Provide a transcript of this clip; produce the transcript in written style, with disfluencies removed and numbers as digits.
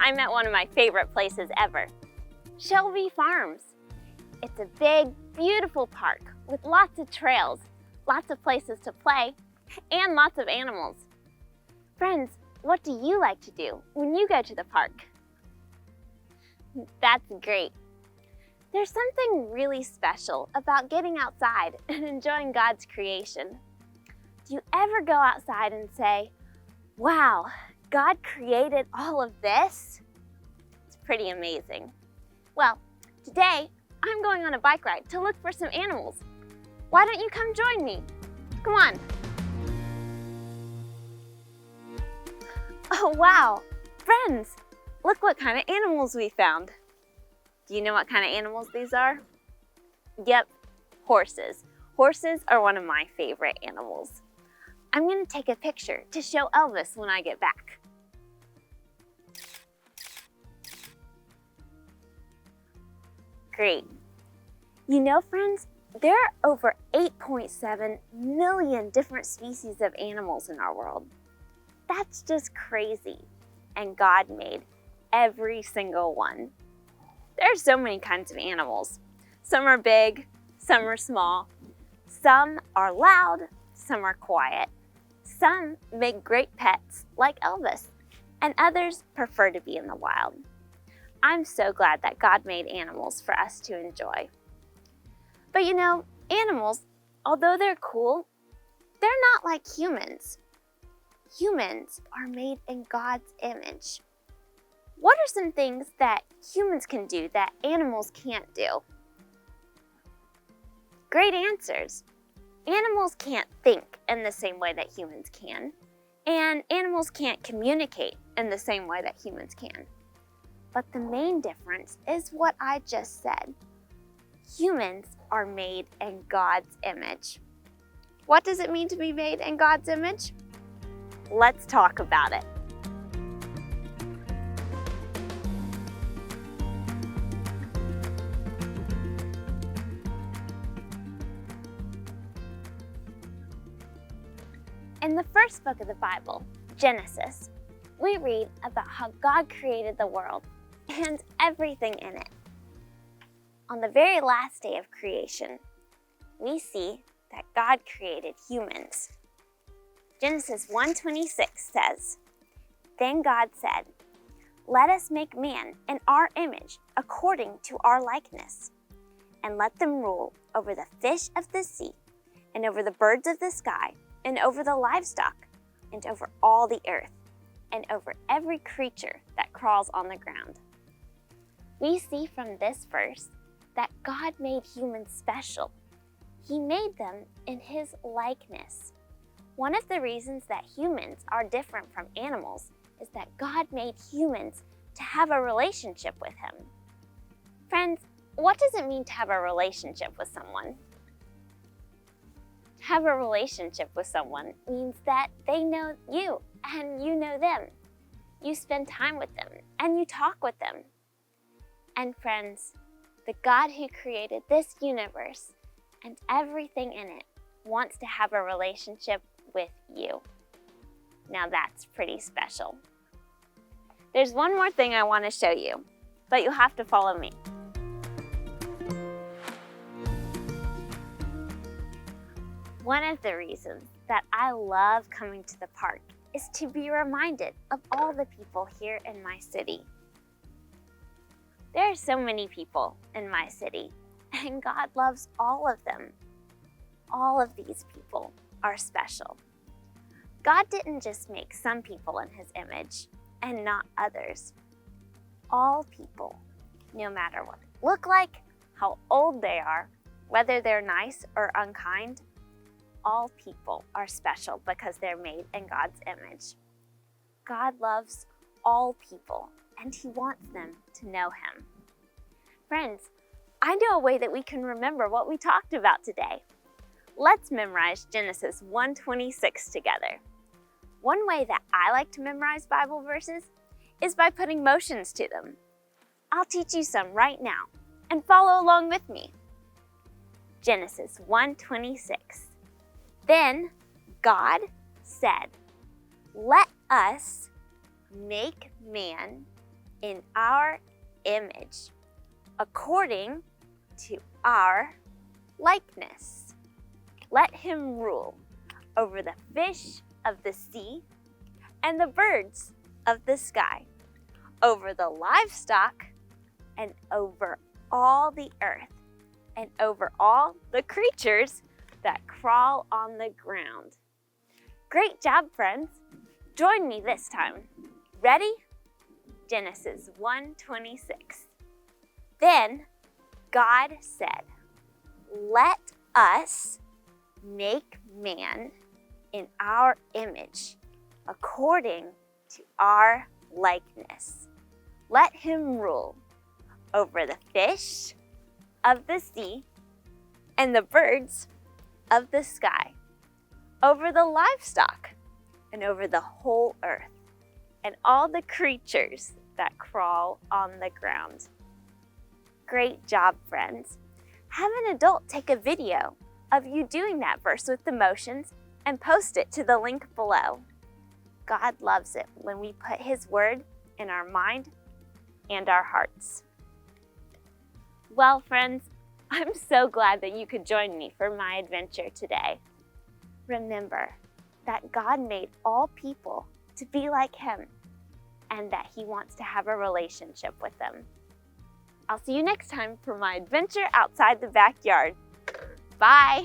I'm at one of my favorite places ever, Shelby Farms. It's a big, beautiful park with lots of trails, lots of places to play, and lots of animals. Friends, what do you like to do when you go to the park? That's great. There's something really special about getting outside and enjoying God's creation. Do you ever go outside and say, wow, God created all of this? It's pretty amazing. Well, today I'm going on a bike ride to look for some animals. Why don't you come join me? Come on. Oh wow, friends, look what kind of animals we found. Do you know what kind of animals these are? Yep, horses. Horses are one of my favorite animals. I'm going to take a picture to show Elvis when I get back. Great. You know, friends, there are over 8.7 million different species of animals in our world. That's just crazy. And God made every single one. There are so many kinds of animals. Some are big, some are small, some are loud, some are quiet. Some make great pets like Elvis, and others prefer to be in the wild. I'm so glad that God made animals for us to enjoy. But you know, animals, although they're cool, they're not like humans. Humans are made in God's image. What are some things that humans can do that animals can't do? Great answers. Animals can't think in the same way that humans can, and animals can't communicate in the same way that humans can. But the main difference is what I just said. Humans are made in God's image. What does it mean to be made in God's image? Let's talk about it. In the first book of the Bible, Genesis, we read about how God created the world and everything in it. On the very last day of creation, we see that God created humans. Genesis 1:26 says, "Then God said, 'Let us make man in our image according to our likeness, and let them rule over the fish of the sea, and over the birds of the sky, and over the livestock, and over all the earth, and over every creature that crawls on the ground.'" We see from this verse that God made humans special. He made them in His likeness. One of the reasons that humans are different from animals is that God made humans to have a relationship with Him. Friends, what does it mean to have a relationship with someone? To have a relationship with someone means that they know you and you know them. You spend time with them and you talk with them. And friends, the God who created this universe and everything in it wants to have a relationship with you. Now that's pretty special. There's one more thing I want to show you, but you'll have to follow me. One of the reasons that I love coming to the park is to be reminded of all the people here in my city. There are so many people in my city, and God loves all of them. All of these people are special. God didn't just make some people in His image and not others. All people, no matter what they look like, how old they are, whether they're nice or unkind, all people are special because they're made in God's image. God loves all people, and He wants them to know Him. Friends, I know a way that we can remember what we talked about today. Let's memorize Genesis 1:26 together. One way that I like to memorize Bible verses is by putting motions to them. I'll teach you some right now, and follow along with me. Genesis 1:26. Then God said, "Let us make man in our image, according to our likeness. Let him rule over the fish of the sea and the birds of the sky, over the livestock and over all the earth, and over all the creatures that crawl on the ground. Great job, friends. Join me this time. Ready? Genesis 1:26. Then God said, "Let us make man in our image, according to our likeness. Let him rule over the fish of the sea and the birds of the sky, over the livestock and over the whole earth, and all the creatures that crawl on the ground." Great job, friends. Have an adult take a video of you doing that verse with the motions and post it to the link below. God loves it when we put His word in our mind and our hearts. Well, friends, I'm so glad that you could join me for my adventure today. Remember that God made all people to be like Him and that He wants to have a relationship with them. I'll see you next time for my adventure outside the backyard. Bye!